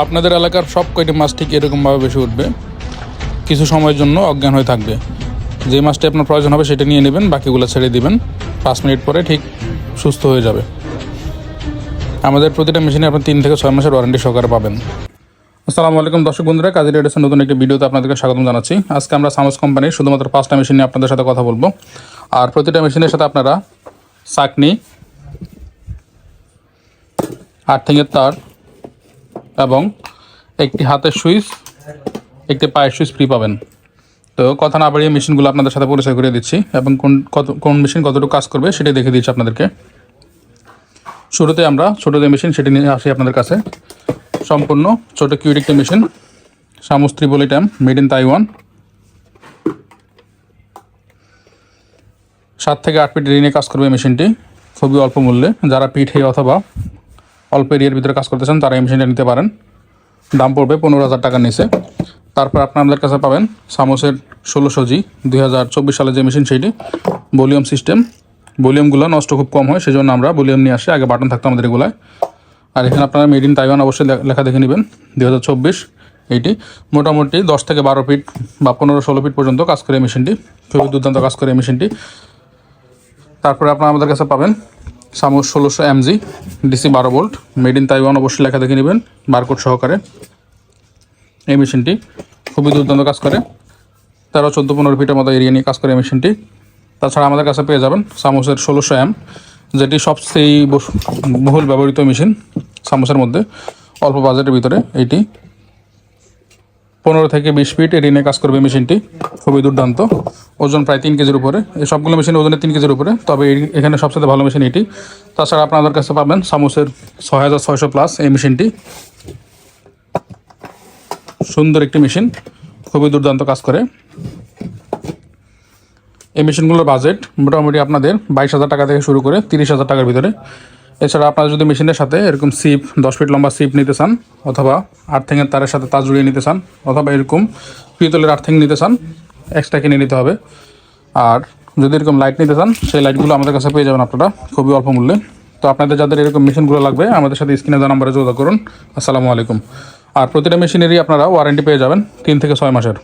আপনাদের এলাকার সব কয়টি মাছ ঠিক এরকমভাবে বেশি উঠবে, কিছু সময়ের জন্য অজ্ঞান হয়ে থাকবে। যে মাছটি আপনার প্রয়োজন হবে সেটা নিয়ে নেবেন, বাকিগুলো ছেড়ে দিবেন। 5 মিনিট পরে ঠিক সুস্থ হয়ে যাবে। আমাদের প্রতিটা মেশিনে আপনি 3 থেকে 6 মাসের ওয়ারেন্টি সহকারে পাবেন। আসসালামু আলাইকুম দর্শক বন্ধুরা, কাজী রেডিওসের নতুন একটি ভিডিওতে আপনাদেরকে স্বাগতম জানাচ্ছি। আজকে আমরা সামস কোম্পানির শুধুমাত্র 5টা মেশিন নিয়ে আপনাদের সাথে কথা বলবো। আর প্রতিটা মেশিনের সাথে আপনারা চাকনি, আর্থিংয়ের তার এবং একটি হাতের সুইচ, একটি পায়ের সুইচ ফ্রি পাবেন। তো কথা না বাড়িয়ে মেশিনগুলো আপনাদের সাথে পরিচয় করে দিচ্ছি এবং কোন মেশিন কতটুকু কাজ করবে সেটাই দেখে দিচ্ছি আপনাদেরকে। শুরুতে আমরা ছোটো যে মেশিন সেটি নিয়ে আসি আপনাদের কাছে। সম্পূর্ণ ছোটো কিউট একটি মেশিন, সামস ত্রিপলিটাম, মেড ইন তাইওয়ান। 7 থেকে 8 ফিট রিনে কাজ করবে মেশিনটি, খুবই অল্প মূল্যে। যারা পিঠে অথবা অল্প এরিয়ার ভিতরে কাজ করতে চান তারা এই মেশিনটা নিতে পারেন। দাম পড়বে 15,000 টাকার নিচে। তারপর আপনাদের কাছে পাবেন সামসের 1600G 2024 সালে যে মেশিন, সেইটি ভলিউম সিস্টেম। ভলিউমগুলো নষ্ট খুব কম হয়, সেজন্য আমরা ভলিউম নিয়ে আসি। আগে বাটন থাকতো আমাদের এগুলায়। আর এখানে আপনারা মেড ইন তাইওয়ান অবশ্যই লেখা দেখে নেবেন। 2024 এইটি মোটামুটি 10 থেকে 12 ফিট বা 15-16 ফিট পর্যন্ত কাজ করে মেশিনটি, খুবই দুর্দান্ত কাজ করে মেশিনটি। তারপরে আপনারা আমাদের কাছে পাবেন সামস 1600mg DC 12 volt, made in Taiwan অবশ্যই লেখা দেখে নেবেন বারকোড সহকারে। এই মেশিনটি খুবই দুর্দান্ত কাজ করে, 13-14-15 ফিটের মতো এরিয়া নিয়ে কাজ করে মেশিনটি। তাছাড়া আমাদের কাছে পেয়ে যাবেন সামসের 1600M, যেটি সবচেয়ে বহুল ব্যবহৃত মেশিন সামসের মধ্যে, অল্প বাজেটের ভিতরে। এইটি 15 থেকে 20 ফিট এরিয়া নিয়ে কাজ করবে মেশিনটি, খুবই দুর্দান্ত। ওজন প্রায় 3 কেজির উপরে। এই সবগুলো মেশিন ওজনে 3 কেজির উপরে, তবে এখানে সবচেয়ে ভালো মেশিন এটি। তাছাড়া আপনাদের কাছে পাবেন সামসের 6600+ এই মেশিনটি, সুন্দর একটি মেশিন, খুবই দুর্দান্ত কাজ করে। এই মেশিনগুলোর বাজেট মোটামুটি আপনাদের 22,000 টাকা থেকে শুরু করে 30,000 টাকার ভিতরে। এছাড়া আপনারা যদি মেশিনের সাথে এরকম সিপ, 10 ফিট লম্বা সিপ নিতে চান, অথবা আর্থিংয়ের তারের সাথে তার জুড়িয়ে নিতে চান, অথবা এরকম পিতলের আর্থিং নিতে চান, এক্সট্রা কিনে নিতে হবে। আর যদি এরকম লাইট নিতে চান, সেই লাইটগুলো আমাদের কাছে পেয়ে যাবেন আপনারা খুবই অল্প মূল্যে। তো আপনাদের যাদের এরকম মেশিনগুলো লাগবে আমাদের সাথে স্ক্রিনে দেওয়া নাম্বারে যোগাযোগ করুন। আসসালামু আলাইকুম। আর প্রতিটা মেশিনেরই আপনারা ওয়ারেন্টি পেয়ে যাবেন 3 থেকে 6 মাসের।